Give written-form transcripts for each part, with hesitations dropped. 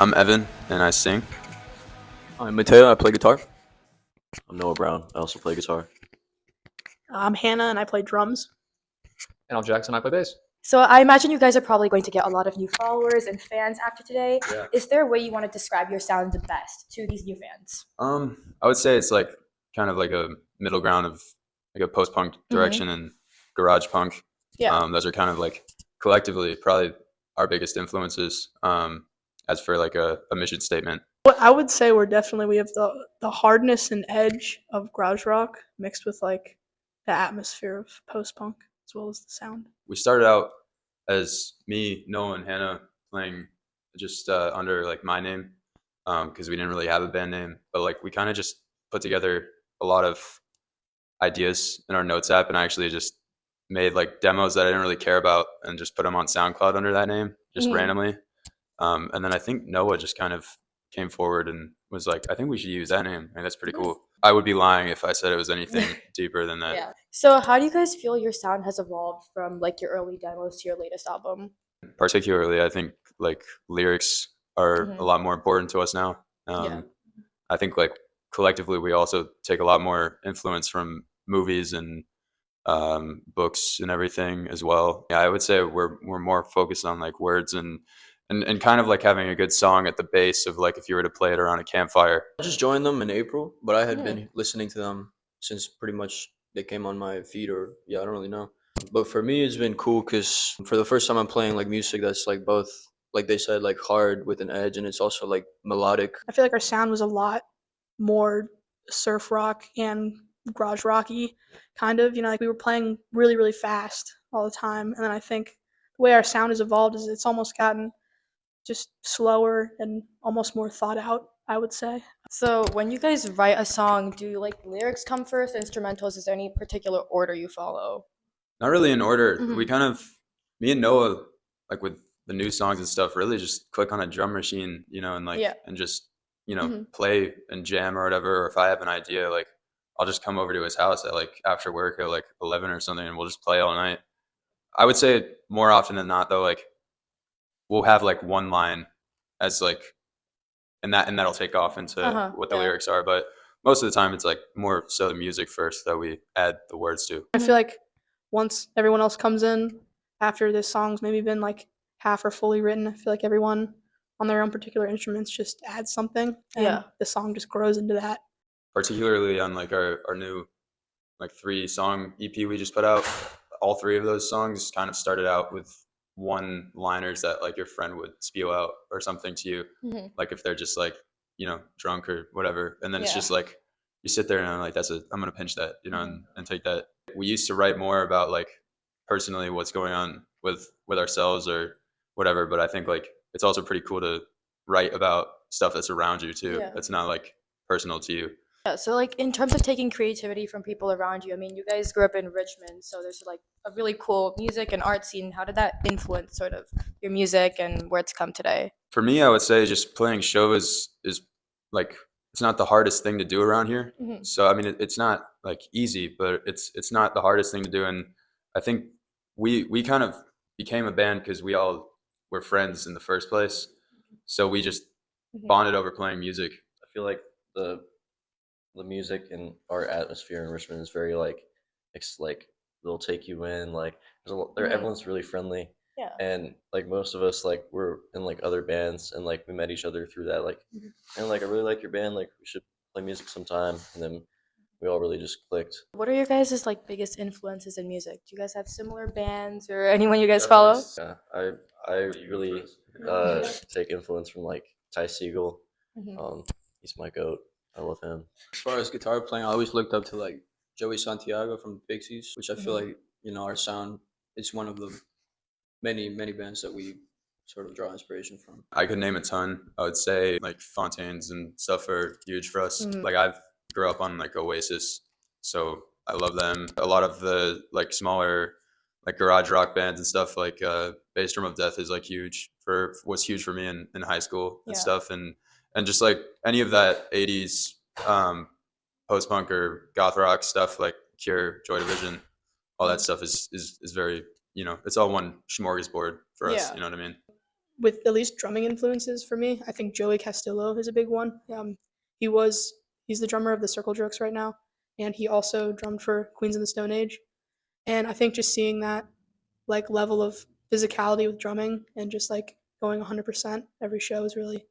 I'm Evan, and I sing. I'm Mehta, I play guitar. I'm Noah Brown. I also play guitar. I'm Hannah, and I play drums. And I'm Jackson, I play bass. So I imagine you guys are probably going to get a lot of new followers and fans after today. Yeah. Is there a way you want to describe your sound the best to these new fans? I would say it's like kind of like a middle ground of like a post-punk direction and garage punk. Yeah. Those are kind of like collectively probably our biggest influences. As for like a mission statement. I would say we have the hardness and edge of garage rock mixed with like the atmosphere of post-punk as well as the sound. We started out as me, Noah, and Hannah playing just under like my name because we didn't really have a band name, but like we kind of just put together a lot of ideas in our notes app, and I actually just made like demos that I didn't really care about and just put them on SoundCloud under that name just randomly. And then I think Noah just kind of came forward and was like, I think we should use that name. I mean, that's pretty cool. I would be lying if I said it was anything deeper than that. Yeah. So how do you guys feel your sound has evolved from like your early demos to your latest album? Particularly, I think like lyrics are a lot more important to us now. I think like collectively we also take a lot more influence from movies and books and everything as well. Yeah, I would say we're more focused on like words and kind of like having a good song at the base of like if you were to play it around a campfire. I just joined them in April, but I had been listening to them since pretty much they came on my feed, or I don't really know. But for me, it's been cool because for the first time I'm playing like music that's like both, like they said, like hard with an edge, and it's also like melodic. I feel like our sound was a lot more surf rock and garage rocky kind of, like we were playing really, really fast all the time. And then I think the way our sound has evolved is it's almost gotten just slower and almost more thought out, I would say. So when you guys write a song, do like lyrics come first, instrumentals? Is there any particular order you follow? Not really in order. We kind of, me and Noah, like with the new songs and stuff, really just click on a drum machine, and like, and just, play and jam or whatever. Or if I have an idea, like I'll just come over to his house at like after work at like 11 or something, and we'll just play all night. I would say more often than not though, like we'll have like one line as like, and that'll take off into what the lyrics are. But most of the time it's like more so the music first that we add the words to. I feel like once everyone else comes in after this song's maybe been like half or fully written, I feel like everyone on their own particular instruments just adds something, and the song just grows into that. Particularly on like our new like 3-song EP we just put out, all 3 of those songs kind of started out with one-liners that like your friend would spew out or something to you, like if they're just like drunk or whatever, and then it's just like you sit there and I'm like I'm gonna pinch that and take that. We used to write more about like personally what's going on with ourselves or whatever, but I think like it's also pretty cool to write about stuff that's around you too, that's not like personal to you. Yeah, so like in terms of taking creativity from people around you, I mean, you guys grew up in Richmond, so there's like a really cool music and art scene. How did that influence sort of your music and where it's come today? For me, I would say just playing shows is like it's not the hardest thing to do around here. So I mean, it's not like easy, but it's not the hardest thing to do. And I think we kind of became a band because we all were friends in the first place. So we just bonded over playing music. I feel like the music and our atmosphere in Richmond is very like it's like they'll take you in, like everyone's really friendly. Yeah. And like most of us like we're in like other bands and like we met each other through that, like and like I really like your band, like we should play music sometime, and then we all really just clicked. What are your guys' like biggest influences in music? Do you guys have similar bands or anyone you guys follow? Yeah, I really take influence from like Ty Segall. He's my goat. I love him. As far as guitar playing, I always looked up to like Joey Santiago from the Pixies, which I feel like our sound is one of the many bands that we sort of draw inspiration from? I could name a ton. I would say like Fontaines and stuff are huge for us. Like I've grew up on like Oasis, so I love them. A lot of the like smaller like garage rock bands and stuff like Bass Drum of Death is like huge for was huge for me in high school and Yeah. stuff, and just like any of that 80s post punk or goth rock stuff like Cure, Joy Division, all that stuff is very, you know, it's all one smorgasbord for us. Yeah. You know what I mean? With at least drumming influences for me, I think Joey Castillo is a big one. He's the drummer of the Circle Jerks right now, and he also drummed for Queens of the Stone Age. And I think just seeing that like level of physicality with drumming and just like going 100% every show is really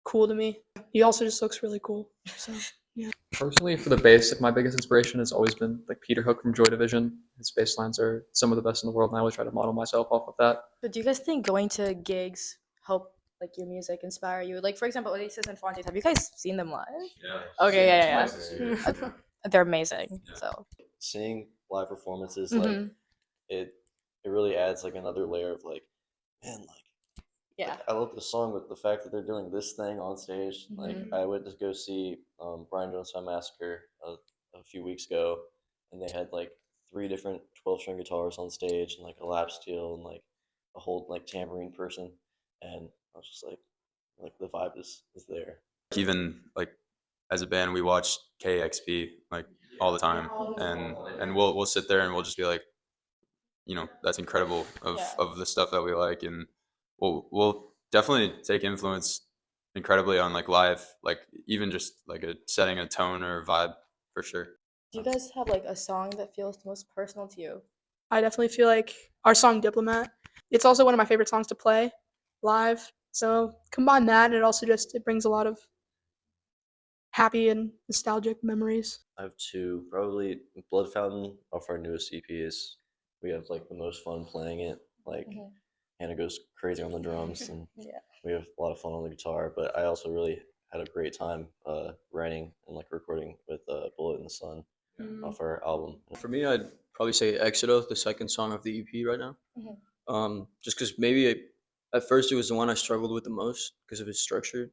cool to me. He also just looks really cool. So yeah. Personally, for the bass, like my biggest inspiration has always been like Peter Hook from Joy Division. His bass lines are some of the best in the world, and I always try to model myself off of that. But do you guys think going to gigs help like your music inspire you? Like for example, Oasis and Fontaines. Have you guys seen them live? Yeah. Okay, yeah. They're amazing. Yeah. So Seeing live performances, like it really adds like another layer of like, man, yeah. I love the song, but the fact that they're doing this thing on stage, like I went to go see Brian Jonestown Massacre a few weeks ago, and they had like 3 different 12-string guitars on stage, and like a lap steel, and like a whole like tambourine person, and I was just like the vibe is there. Even like as a band, we watch KXP like all the time, and we'll sit there and we'll just be like, you know, that's incredible of the stuff that we like, and we'll definitely take influence incredibly on like live, like even just like setting a tone or a vibe for sure. Do you guys have like a song that feels the most personal to you? I definitely feel like our song Diplomat, it's also one of my favorite songs to play live. So combine that, and it brings a lot of happy and nostalgic memories. I have 2, probably Blood Fountain off our newest EPs. We have like the most fun playing it. Like Hannah goes crazy on the drums, and we have a lot of fun on the guitar. But I also really had a great time writing and like recording with Bullet in the Sun off our album. For me, I'd probably say Exodo, the second song of the EP right now. Just because maybe at first it was the one I struggled with the most because of its structure.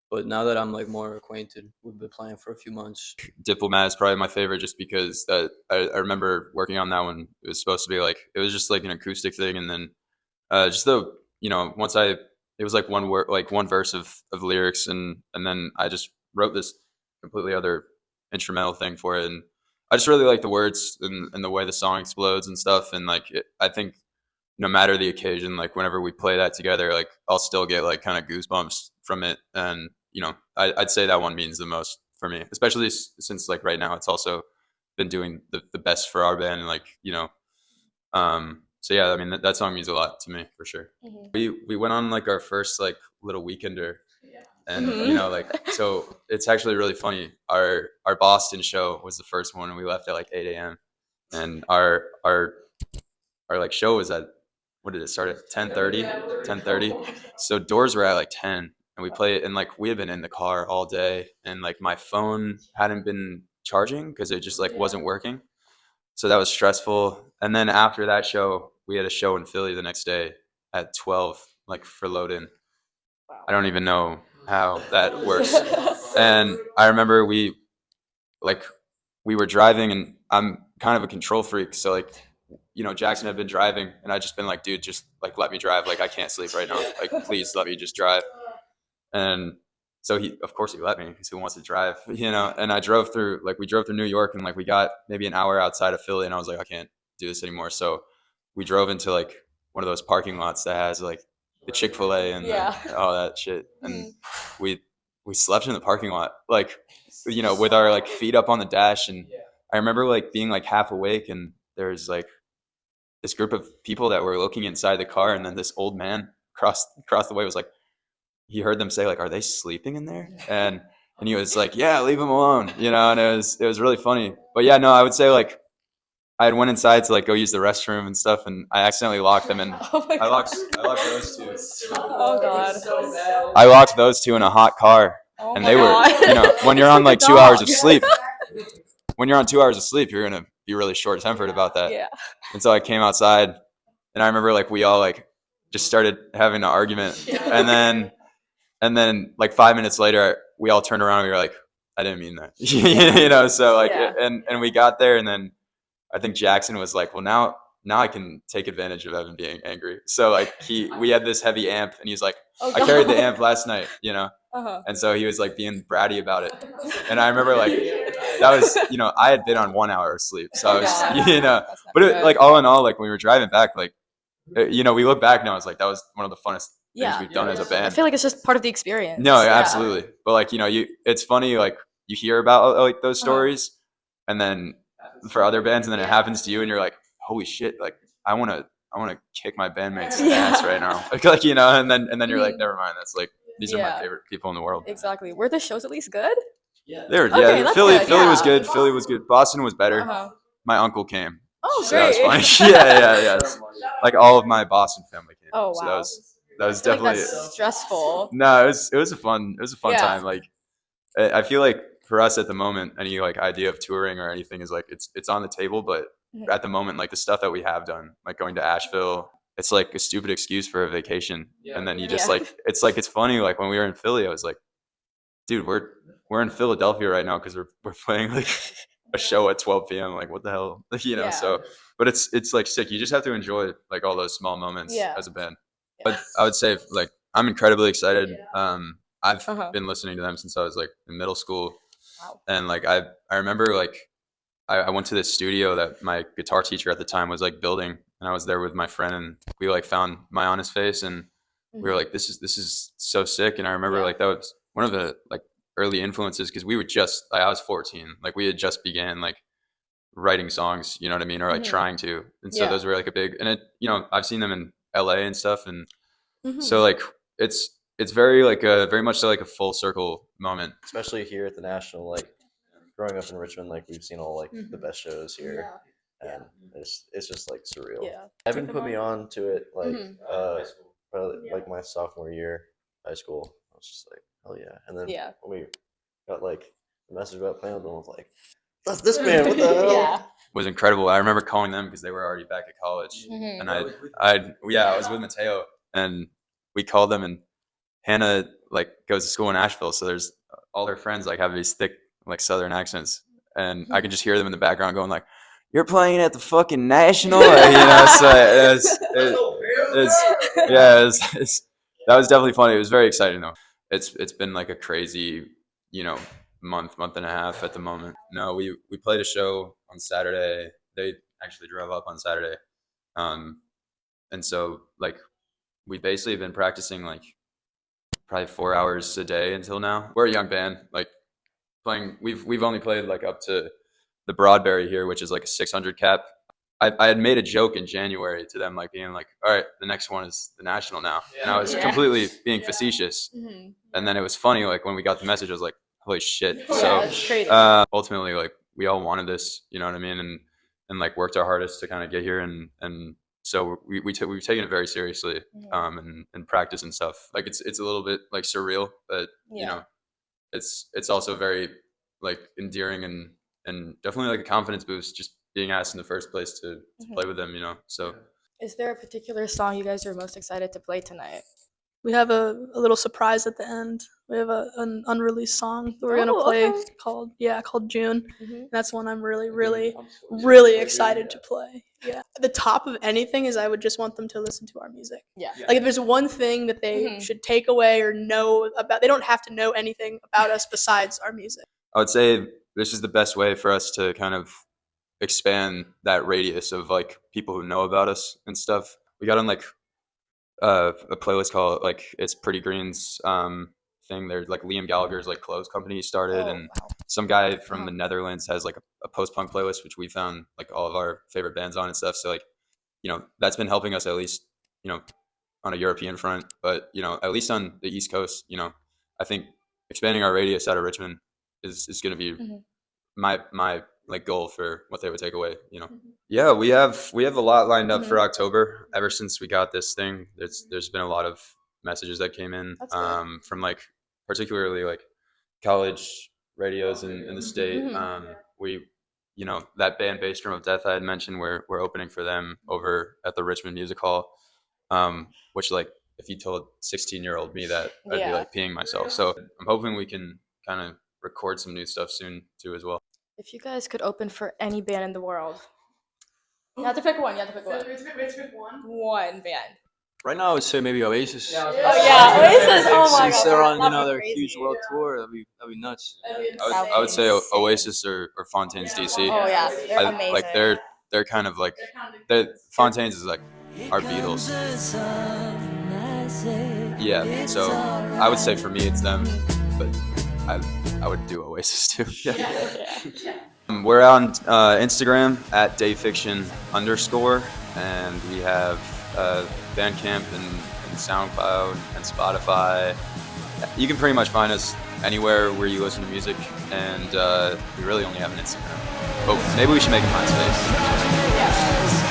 But now that I'm like more acquainted, we've been playing for a few months. Diplomat is probably my favorite just because that I remember working on that one. It was supposed to be like, it was just like an acoustic thing, and then just the, you know, it was like one word, like one verse of lyrics, and then I just wrote this completely other instrumental thing for it, and I just really like the words and the way the song explodes and stuff, and like I think no matter the occasion, like whenever we play that together, like I'll still get like kind of goosebumps from it, and you know, I'd say that one means the most for me, especially since like right now it's also been doing the best for our band, and like, you know, so yeah, I mean that song means a lot to me for sure. We went on like our first like little weekender, and you know, like, so it's actually really funny. Our Boston show was the first one, and we left at like 8 a.m. and our like show was at, what did it start at 10:30? So doors were at like 10, and we played, and like we had been in the car all day, and like my phone hadn't been charging because it just like wasn't working, so that was stressful. And then after that show, we had a show in Philly the next day at 12, like for load in. I don't even know how that works. And I remember we were driving, and I'm kind of a control freak, so like, you know, Jackson had been driving, and I just been like, dude, just like let me drive, like I can't sleep right now, like please let me just drive. And so of course he let me, because who wants to drive, you know? And we drove through New York, and like we got maybe an hour outside of Philly, and I was like, I can't do this anymore. So we drove into like one of those parking lots that has like the Chick-fil-A and all that shit, and we slept in the parking lot, like, you know, with our like feet up on the dash. And I remember like being like half awake, and there's like this group of people that were looking inside the car, and then this old man across the way was like, he heard them say like, are they sleeping in there? And he was like, yeah, leave them alone, you know. And it was really funny. But yeah, no, I would say like I had went inside to like go use the restroom and stuff, and I accidentally locked them in. I locked those two. Oh god. I locked those two in a hot car, and they were, you know, when you're on like 2 hours of sleep, you're gonna be really short tempered about that. Yeah. And so I came outside, and I remember like we all like just started having an argument, and then like 5 minutes later, we all turned around and we were like, I didn't mean that, you know. So like, Yeah. and we got there, and then I think Jackson was like, well, now I can take advantage of Evan being angry. So like we had this heavy amp, and he's like, Oh, I carried the God. amp last night, you know. Uh-huh. And so he was like being bratty about it. And I remember like that was, you know, I had been on 1 hour of sleep. So I was, God. you know, That's not but good. like all in all, like when we were driving back, like, you know, we look back now, it's like that was one of the funnest things we've done as a I band. feel like it's just part of the experience. No, Yeah. absolutely. But like, you know, it's funny, like you hear about like those stories and then for other bands, and then it happens to you and you're like, holy shit, like I want to kick my bandmates' ass right now. Like, you know, and then you're like, never mind. That's like, these are my favorite people in the world. Exactly. Were the shows at least good? They were, Okay, yeah, that's Philly good, was yeah. good. Philly was good. Boston was better. Uh-huh. My uncle came. Oh, So that was great. funny. Yeah. Like all of my Boston family came. Oh, So wow. that was I feel like definitely that's stressful. no. It was a fun Yeah. time. Like I feel like for us at the moment, any like idea of touring or anything is like it's on the table, but Mhm. at the moment, like the stuff that we have done, like going to Asheville, it's like a stupid excuse for a vacation, and then you just Yeah. like it's funny. Like when we were in Philly, I was like, dude, we're in Philadelphia right now because we're playing like a show at 12 p.m. Like what the hell, you know? Yeah. So, but it's like sick. You just have to enjoy like all those small moments Yeah. as a band. Yeah. But I would say like I'm incredibly excited. I've Uh-huh. been listening to them since I was like in middle school, Wow. and like I remember like I went to this studio that my guitar teacher at the time was like building, and I was there with my friend, and we like found My Honest Face, and we were like, this is so sick. And I remember Yeah. like that was one of the like early influences because we were just like, I was 14, like we had just began like writing songs, you know what I mean, or like trying to, and so Yeah. those were like a big, and it, you know, I've seen them in LA and stuff, and Mhm. so like it's very like a very much so like a full circle moment. Especially here at the National, like growing up in Richmond, like we've seen all like the best shows here, and it's just like surreal. Yeah. Evan put me on to it like Mhm. probably like my sophomore year high school. I was just like, hell yeah! And then Yeah. when we got like the message about playing with them, I was like, that's this band. What the hell? Yeah. Was incredible. I remember calling them because they were already back at college, Mhm. and I was with Mateo, and we called them, and Hannah like goes to school in Asheville, so there's all her friends like have these thick like Southern accents, and I can just hear them in the background going like, "You're playing at the fucking National," you know. So that was definitely funny. It was very exciting though. It's been like a crazy, you know, month and a half at the moment. No, we played a show on Saturday. They actually drove up on Saturday, and so like we basically have been practicing like probably 4 hours a day until now. We're a young band, like playing. We've only played like up to the Broadberry here, which is like a 600 cap. I had made a joke in January to them, like being like, "All right, the next one is the National now," and I was completely being facetious. Mhm. And then it was funny, like when we got the message, I was like, "Holy shit!" Yeah, So it's crazy. ultimately, like we all wanted this, you know what I mean, and like worked our hardest to kind of get here, and so we've taken it very seriously, and practice and stuff. Like it's a little bit like surreal, but you Yeah. know, it's also very like endearing and definitely like a confidence boost just being asked in the first place to play with them, you know. So Is there a particular song you guys are most excited to play tonight? We have a little surprise at the end. We have an unreleased song that we're gonna Oh, play okay. called June. Mhm. That's one I'm really excited to play. Yeah. The top of anything is I would just want them to listen to our music. Yeah. Like if there's one thing that they should take away or know about, they don't have to know anything about us besides our music. I would say this is the best way for us to kind of expand that radius of like people who know about us and stuff. We got on like a playlist called like it's Pretty Green's thing. There's like Liam Gallagher's like clothes company started, Oh, and wow. some guy from the Netherlands has like a post punk playlist, which we found like all of our favorite bands on and stuff. So like, you know, that's been helping us at least, you know, on a European front, but you know, at least on the East Coast, you know, I think expanding our radius out of Richmond is going to be my like goal for what they would take away, you know. Yeah, we have a lot lined up for October. Ever since we got this thing, there's been a lot of messages that came in That's good. from like particularly like college radios in the state. We, you know, that band Bass Drum of Death I had mentioned, we're opening for them over at the Richmond Music Hall. which like if you told 16-year-old me that, I'd be Yeah. like peeing myself. So I'm hoping we can kind of record some new stuff soon too as well. If you guys could open for any band in the world, you have to pick one. You have to pick one. One band. Right now, I would say maybe Oasis. Oh yeah, Oasis. Oh my god. Since they're on, that'd be their crazy. huge world tour, that'd be nuts. I would say Oasis or Fontaines DC. Oh yeah, they're amazing. Like they're kind of like Fontaines is like our Beatles. Yeah, so I would say for me it's them, but I would do Oasis too. Yeah. We're on Instagram at Dayfiction_, and we have Bandcamp and SoundCloud and Spotify. You can pretty much find us anywhere where you listen to music, and we really only have an Instagram. But maybe we should make a MySpace. Yeah.